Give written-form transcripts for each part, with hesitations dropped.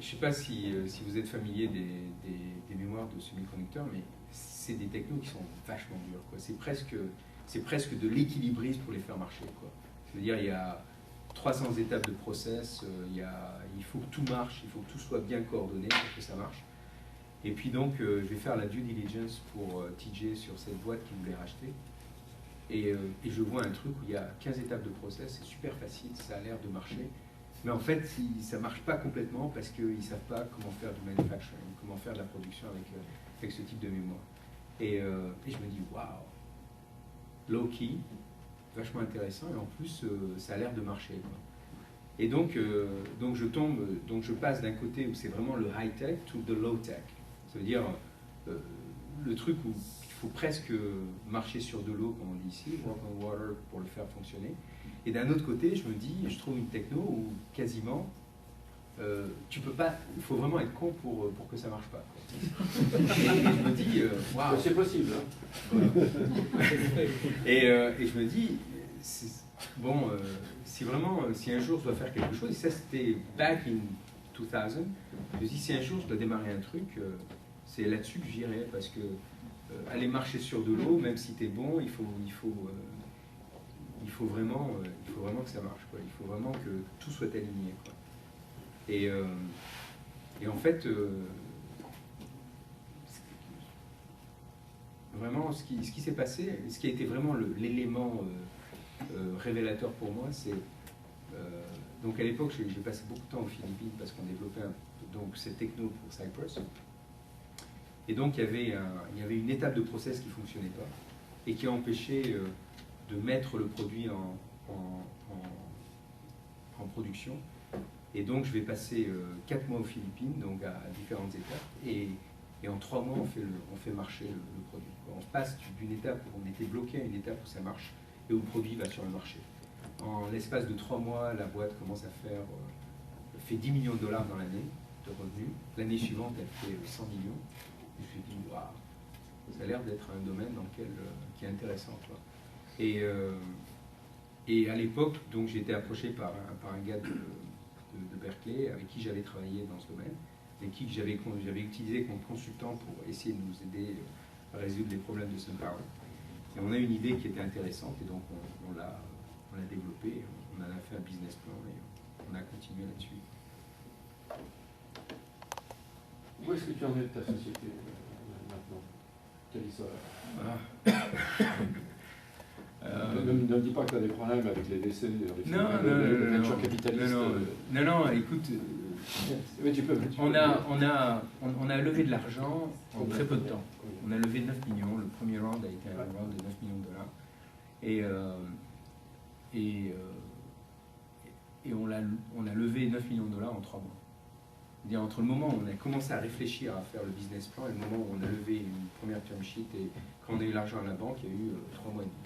ne sais pas si vous êtes familier des mémoires de semi-conducteurs, mais c'est des technos qui sont vachement durs, quoi. C'est presque de l'équilibrisme pour les faire marcher, quoi. Je veux dire, il y a 300 étapes de process, il faut que tout marche, il faut que tout soit bien coordonné pour que ça marche. Et puis donc, je vais faire la due diligence pour TJ sur cette boîte qui voulait racheter. Et je vois un truc où il y a 15 étapes de process, c'est super facile, ça a l'air de marcher. Mais en fait, ça ne marche pas complètement parce qu'ils ne savent pas comment faire du manufacturing, comment faire de la production avec ce type de mémoire. Et je me dis, waouh, low-key, vachement intéressant, et en plus, ça a l'air de marcher, quoi. Et donc je passe d'un côté où c'est vraiment le high-tech to the low-tech. Ça veut dire le truc où il faut presque marcher sur de l'eau, comme on dit ici, walk on water pour le faire fonctionner. Et d'un autre côté, je me dis, je trouve une techno où quasiment, tu peux pas, il faut vraiment être con pour que ça marche pas. Et je me dis, waouh. C'est possible. Hein. Et je me dis, bon, si un jour je dois faire quelque chose, et ça c'était back in 2000, je me dis, si un jour je dois démarrer un truc, c'est là-dessus que j'irai, parce que aller marcher sur de l'eau, même si tu es bon, il faut vraiment que ça marche, quoi. Il faut vraiment que tout soit aligné, quoi. Et en fait, vraiment, ce qui s'est passé, ce qui a été vraiment l'élément révélateur pour moi, c'est donc à l'époque, j'ai passé beaucoup de temps aux Philippines parce qu'on développait donc cette techno pour Cypress. Et donc il y avait une étape de process qui ne fonctionnait pas et qui a empêché de mettre le produit en production. Et donc je vais passer 4 mois aux Philippines, donc à différentes étapes, et en 3 mois on fait marcher le produit. On passe d'une étape où on était bloqué à une étape où ça marche et où le produit va sur le marché. En l'espace de 3 mois, la boîte commence à fait 10 millions de dollars dans l'année de revenus. L'année suivante, elle fait 100 millions. Et je me suis dit, waouh, ça a l'air d'être un domaine dans lequel, qui est intéressant, quoi. Et à l'époque, donc j'ai été approché par un gars de Berkeley avec qui j'avais travaillé dans ce domaine et qui j'avais utilisé comme consultant pour essayer de nous aider à résoudre les problèmes de SunPower. Et on a une idée qui était intéressante et donc on l'a développée, on en a fait un business plan et on a continué là-dessus. Où est-ce que tu en es de ta société maintenant? Quelle histoire? Ne dis pas que tu as des problèmes avec les décès, les venture capitalistes. Non, écoute, mais on a levé de l'argent en très peu de temps. On a levé 9 millions, le premier round a été un round de 9 millions de dollars. Et on a levé 9 millions de dollars en 3 mois. C'est-à-dire entre le moment où on a commencé à réfléchir à faire le business plan et le moment où on a levé une première term sheet et quand on a eu l'argent à la banque, il y a eu 3 mois et demi.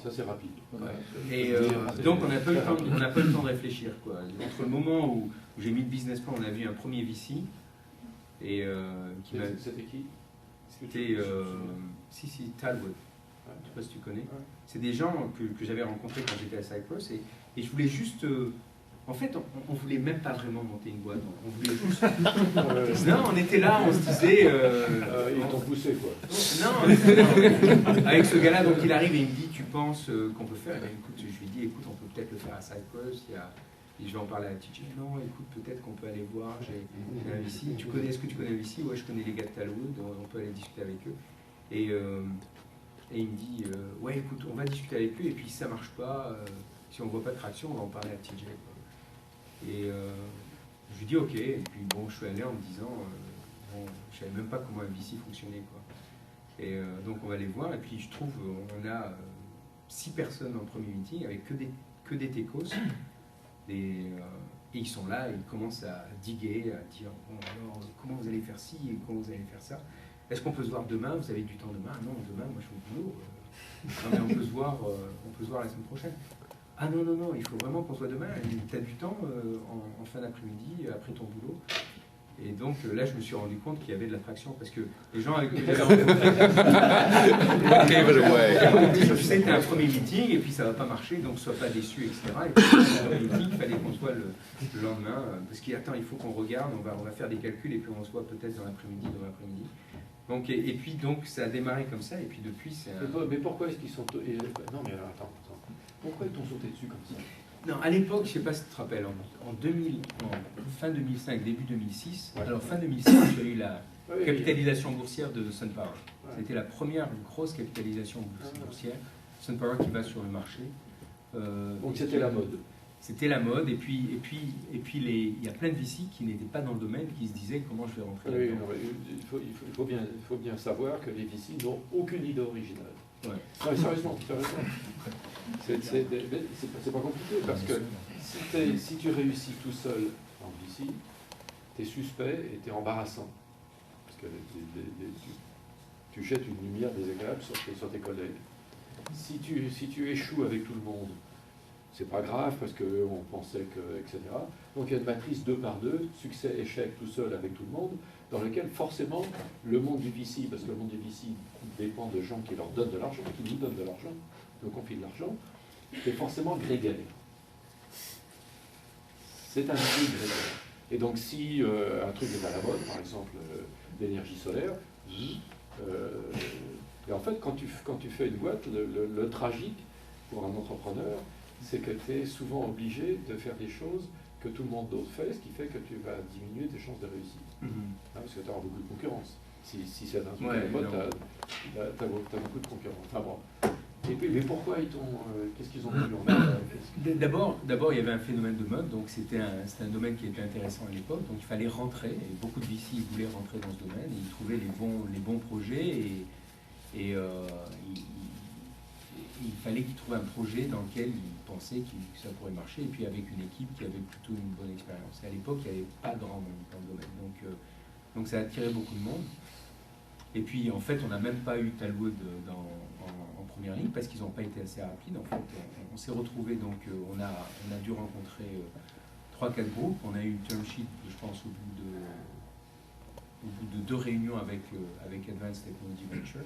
Ça c'est rapide. Ouais. Et donc on n'a pas eu le temps de réfléchir, quoi. Entre le moment où j'ai mis le business plan, on a vu un premier VC et c'était qui? C'était Talwood. Je ne sais pas si tu connais. C'est des gens que j'avais rencontrés quand j'étais à Cypress et je voulais juste. En fait, on ne voulait même pas vraiment monter une boîte. On voulait juste. Non, on était là, on se disait. Ils t'ont poussé, quoi. Non, avec ce gars-là, donc il arrive et il me dit, tu penses qu'on peut faire? Et écoute, je lui dis, écoute, on peut peut-être le faire à Cypress. Et je vais en parler à TJ. Non, écoute, peut-être qu'on peut aller voir. J'ai un VC. Est-ce que tu connais un VC? Ouais, je connais les gars de Talwood. On peut aller discuter avec eux. Et il me dit, ouais, écoute, on va discuter avec eux. Et puis si ça marche pas, si on voit pas de traction, on va en parler à TJ, quoi. Et je lui dis ok, et puis bon, je suis allé en me disant, je savais même pas comment un VC fonctionnait, quoi. Et donc on va les voir, et puis je trouve, on a 6 personnes en premier meeting avec que des techos, et ils sont là, et ils commencent à diguer, à dire, bon alors, comment vous allez faire ci, et comment vous allez faire ça? Est-ce qu'on peut se voir demain? Vous avez du temps demain? Non, demain, moi je suis au boulot. Non, mais on peut se voir la semaine prochaine. Ah non, il faut vraiment qu'on soit demain. Tu as du temps en fin d'après-midi, après ton boulot. Et donc là, je me suis rendu compte qu'il y avait de l'attraction parce que les gens c'était un premier meeting et puis ça va pas marcher, donc sois pas déçu, etc. Et puis le meeting, il fallait qu'on soit le lendemain parce qu'il faut qu'on regarde, on va faire des calculs et puis on se voit peut-être dans l'après-midi. Donc, et puis donc ça a démarré comme ça et puis depuis c'est Mais pourquoi est-ce qu'ils sont... Non mais alors, attends. Pourquoi ils t'ont sauté dessus comme ça? Non, à l'époque, je ne sais pas si tu te rappelles, en fin 2005, début 2006, alors fin 2006, il y a eu la capitalisation boursière de SunPower. C'était la première grosse capitalisation boursière. SunPower qui va sur le marché. Donc c'était la mode. C'était la mode, et puis il y a plein de VC qui n'étaient pas dans le domaine, qui se disaient comment je vais rentrer là-dedans. Il faut bien savoir que les VC n'ont aucune idée originale. Ouais. Non, mais sérieusement, c'est pas compliqué parce que si tu réussis tout seul en VC, tu es suspect et tu es embarrassant. Parce que tu jettes une lumière désagréable sur tes collègues. Si tu échoues avec tout le monde, c'est pas grave parce qu'on pensait que, etc. Donc il y a une matrice 2 par 2, succès, échec tout seul avec tout le monde, dans lequel forcément le monde du VC, parce que le monde du VC dépend de gens qui leur donnent de l'argent, qui nous donnent de l'argent, nous confient de l'argent, est forcément grégaire. C'est un milieu grégaire. Et donc si un truc est à la mode, par exemple l'énergie solaire, et en fait quand tu fais une boîte, le tragique pour un entrepreneur, c'est que tu es souvent obligé de faire des choses que tout le monde d'autre fait, ce qui fait que tu vas diminuer tes chances de réussite. Parce que tu auras beaucoup de concurrence. Si c'est un truc à la mode, tu as beaucoup de concurrence. Enfin, bon. Et puis, mais pourquoi qu'est-ce qu'ils ont voulu D'abord, il y avait un phénomène de mode, donc c'était un domaine qui était intéressant à l'époque, donc il fallait rentrer, et beaucoup de VC voulaient rentrer dans ce domaine, et ils trouvaient les bons projets, et il fallait qu'ils trouvent un projet dans lequel ils pensaient que ça pourrait marcher, et puis avec une équipe qui avait plutôt une bonne expérience. Et à l'époque, il n'y avait pas grand monde dans le domaine, donc ça a attiré beaucoup de monde. Et puis en fait, on n'a même pas eu Talwood en première ligne parce qu'ils n'ont pas été assez rapides. En fait, on s'est retrouvés, donc on a dû rencontrer 3-4 groupes. On a eu une term sheet, je pense, au bout de 2 réunions avec Advanced Technology Venture.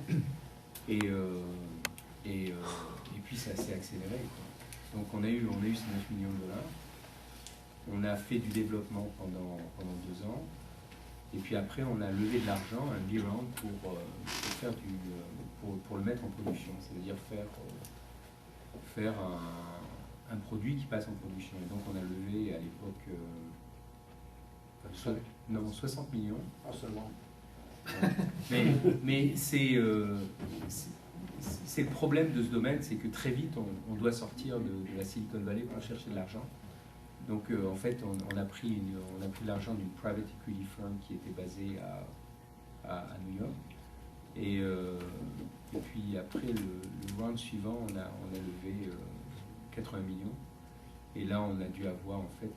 Et puis ça s'est accéléré, quoi. Donc on a eu ces 9 millions de dollars. On a fait du développement pendant 2 ans. Et puis après, on a levé de l'argent, un B-round, pour le mettre en production. C'est-à-dire faire un produit qui passe en production. Et donc on a levé à l'époque 60 millions. Ah, seulement. Mais c'est le problème de ce domaine, c'est que très vite, on doit sortir de la Silicon Valley pour chercher de l'argent. Donc en fait, on a pris l'argent d'une private equity firm qui était basée à New York. Et puis après le round suivant, on a levé 80 millions. Et là, on a dû avoir en fait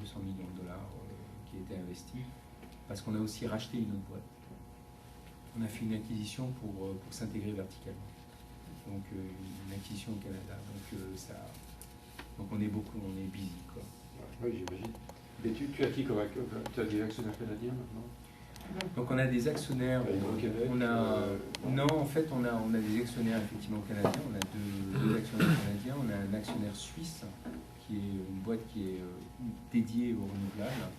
200 millions de dollars qui étaient investis parce qu'on a aussi racheté une autre boîte. On a fait une acquisition pour s'intégrer verticalement. Donc une acquisition au Canada. Donc on est busy, quoi. Oui, j'imagine. Et tu as qui comme tu as des actionnaires canadiens maintenant? Donc on a des actionnaires. Non, en fait on a des actionnaires effectivement canadiens. On a deux actionnaires canadiens. On a un actionnaire suisse qui est une boîte qui est dédiée aux renouvelables.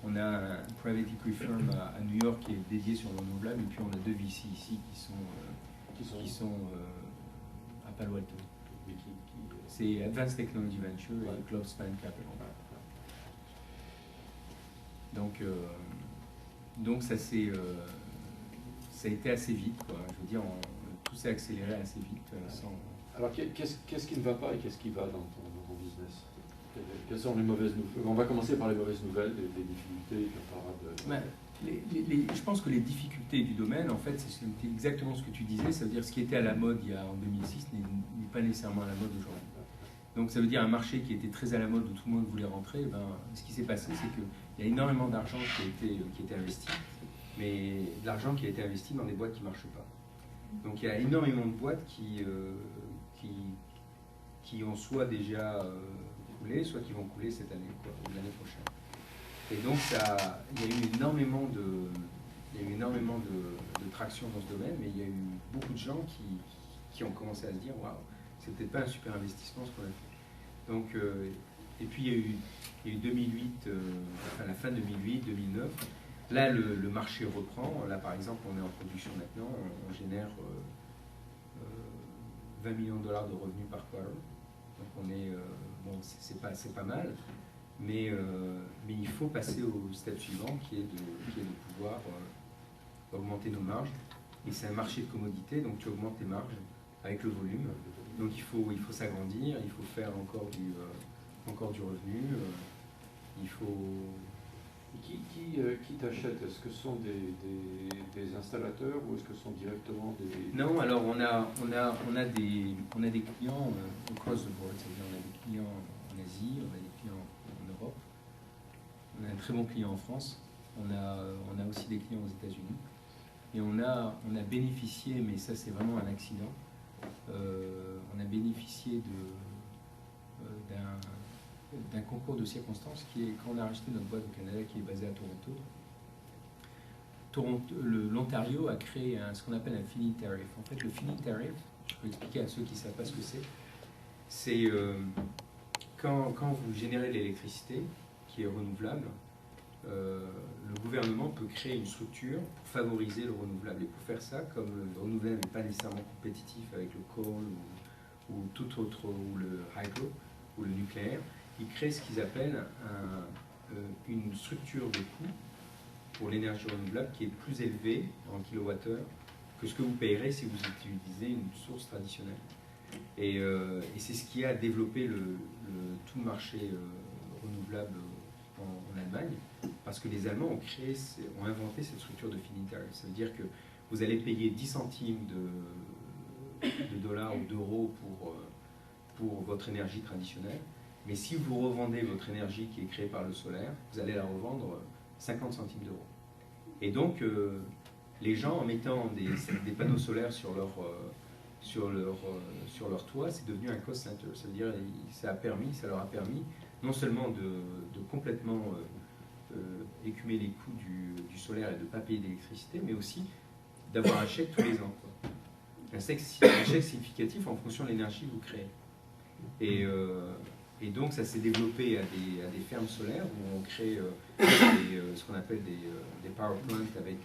On a un private equity firm à New York qui est dédié sur le renouvelable. Et puis on a 2 VC ici qui sont à Palo Alto. C'est Advanced Technology Venture et Globespan Capital. Donc ça a été assez vite, quoi. Je veux dire, tout s'est accéléré assez vite. Alors qu'est-ce qui ne va pas et qu'est-ce qui va dans ton business? Quelles sont les mauvaises nouvelles? On va commencer par les mauvaises nouvelles, les difficultés, et puis on parlera de... Je pense que les difficultés du domaine, en fait, c'est exactement ce que tu disais. Ça veut dire ce qui était à la mode en 2006 n'est pas nécessairement à la mode aujourd'hui. Donc ça veut dire un marché qui était très à la mode où tout le monde voulait rentrer. Ce qui s'est passé, c'est qu'il y a énormément d'argent qui a été investi, mais de l'argent qui a été investi dans des boîtes qui ne marchent pas. Donc il y a énormément de boîtes qui ont soit déjà coulé, soit qui vont couler cette année, ou l'année prochaine. Et donc, il y a eu énormément de traction dans ce domaine, mais il y a eu beaucoup de gens qui ont commencé à se dire, waouh, c'est peut-être pas un super investissement ce qu'on a fait. Donc, et puis il y a eu 2008, enfin la fin 2008, 2009. Là, le marché reprend. Là, par exemple, on est en production maintenant, on génère 20 millions de dollars de revenus par quarter. Donc on est, bon, c'est pas mal, mais il faut passer au step suivant qui est de pouvoir augmenter nos marges. Et c'est un marché de commodité, donc tu augmentes tes marges avec le volume. Donc il faut s'agrandir, il faut faire encore du revenu, il faut... Qui t'achète? Est-ce que ce sont des installateurs ou est-ce que ce sont directement des... Non, alors on a des clients across the board, c'est-à-dire on a des clients en Asie, on a des clients en Europe, on a un très bon client en France, on a aussi des clients aux États-Unis, et on a bénéficié, mais ça c'est vraiment un accident, on a bénéficié d'un concours de circonstances qui est quand on a racheté notre boîte au Canada qui est basée à Toronto. L'Ontario a créé ce qu'on appelle un feed-in tariff. En fait, le feed-in tariff, je peux expliquer à ceux qui ne savent pas ce que c'est quand vous générez de l'électricité qui est renouvelable, le gouvernement peut créer une structure pour favoriser le renouvelable. Et pour faire ça, comme le renouvelable n'est pas nécessairement compétitif avec le coal ou tout autre, ou le hydro, ou le nucléaire, il crée ce qu'ils appellent une structure de coût pour l'énergie renouvelable qui est plus élevée en kilowattheure que ce que vous payerez si vous utilisez une source traditionnelle. Et c'est ce qui a développé tout le marché renouvelable en Allemagne, parce que les Allemands ont inventé cette structure de feed-in tariff. Ça veut dire que vous allez payer 10 centimes de dollars ou d'euros pour votre énergie traditionnelle, mais si vous revendez votre énergie qui est créée par le solaire, vous allez la revendre 50 centimes d'euros. Et donc, les gens, en mettant des panneaux solaires sur leur toit, c'est devenu un cost center. Ça veut dire ça leur a permis non seulement de complètement écumer les coûts du solaire et de ne pas payer d'électricité, mais aussi d'avoir un chèque tous les ans, quoi. Un chèque significatif en fonction de l'énergie que vous créez. Et donc ça s'est développé à des fermes solaires où on crée ce qu'on appelle des power plants avec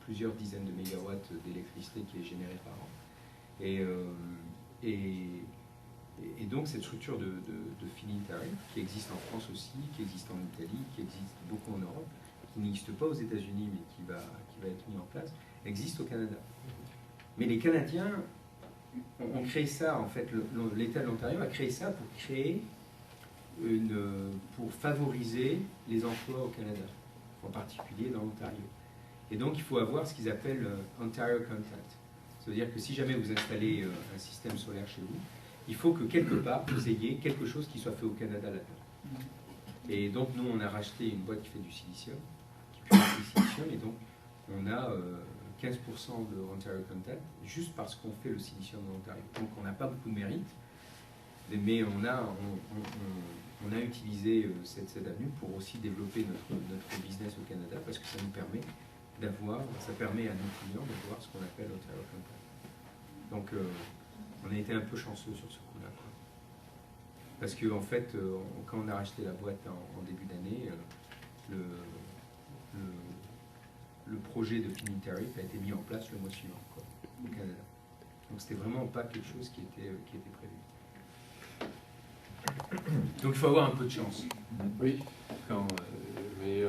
plusieurs dizaines de mégawatts d'électricité qui est générée par an. Et donc cette structure de feed-in tariff qui existe en France aussi, qui existe en Italie, qui existe beaucoup en Europe, qui n'existe pas aux États-Unis mais qui va être mis en place, existe au Canada. Mais les Canadiens ont créé ça, en fait, l'État de l'Ontario a créé ça pour favoriser les emplois au Canada, en particulier dans l'Ontario. Et donc il faut avoir ce qu'ils appellent Ontario Content. Ça veut dire que si jamais vous installez un système solaire chez vous, il faut que quelque part vous ayez quelque chose qui soit fait au Canada là-dedans. Et donc nous on a racheté une boîte qui fait du silicium, qui purifie le silicium, et donc on a 15% de Ontario Content, juste parce qu'on fait le silicium en Ontario. Donc on n'a pas beaucoup de mérite, mais on a utilisé cette avenue pour aussi développer notre business au Canada, parce que ça nous permet ça permet à nos clients d'avoir ce qu'on appelle Ontario Content. Donc on a été un peu chanceux sur ce coup-là, quoi. Parce que en fait, quand on a racheté la boîte en début d'année, le projet de feed-in tariff a été mis en place le mois suivant, quoi, au Canada. Donc c'était vraiment pas quelque chose qui était prévu. Donc il faut avoir un peu de chance. Oui. Mais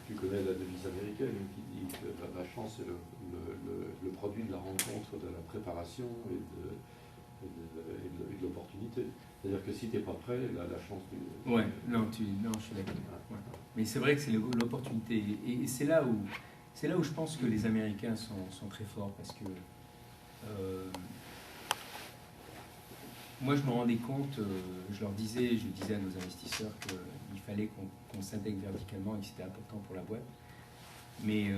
tu connais la devise américaine qui dit que la chance est le produit de la rencontre, de la préparation et de l'opportunité. C'est-à-dire que si tu n'es pas prêt, la chance... Ouais, non, je suis d'accord. Ouais. Mais c'est vrai que c'est l'opportunité. Et c'est là où je pense que les Américains sont très forts, parce que moi je me rendais compte, je disais à nos investisseurs qu'il fallait qu'on s'intègre verticalement et que c'était important pour la boîte. Mais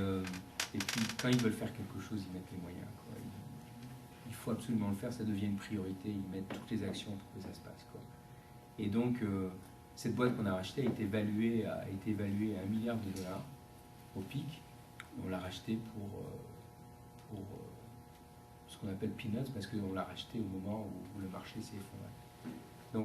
et puis quand ils veulent faire quelque chose, ils mettent les moyens, quoi. Il faut absolument le faire, ça devient une priorité, ils mettent toutes les actions pour que ça se passe, quoi. Et donc Cette boîte qu'on a rachetée a été évaluée à 1 milliard de dollars au pic. On l'a rachetée pour ce qu'on appelle peanuts, parce qu'on l'a racheté au moment où le marché s'est effondré.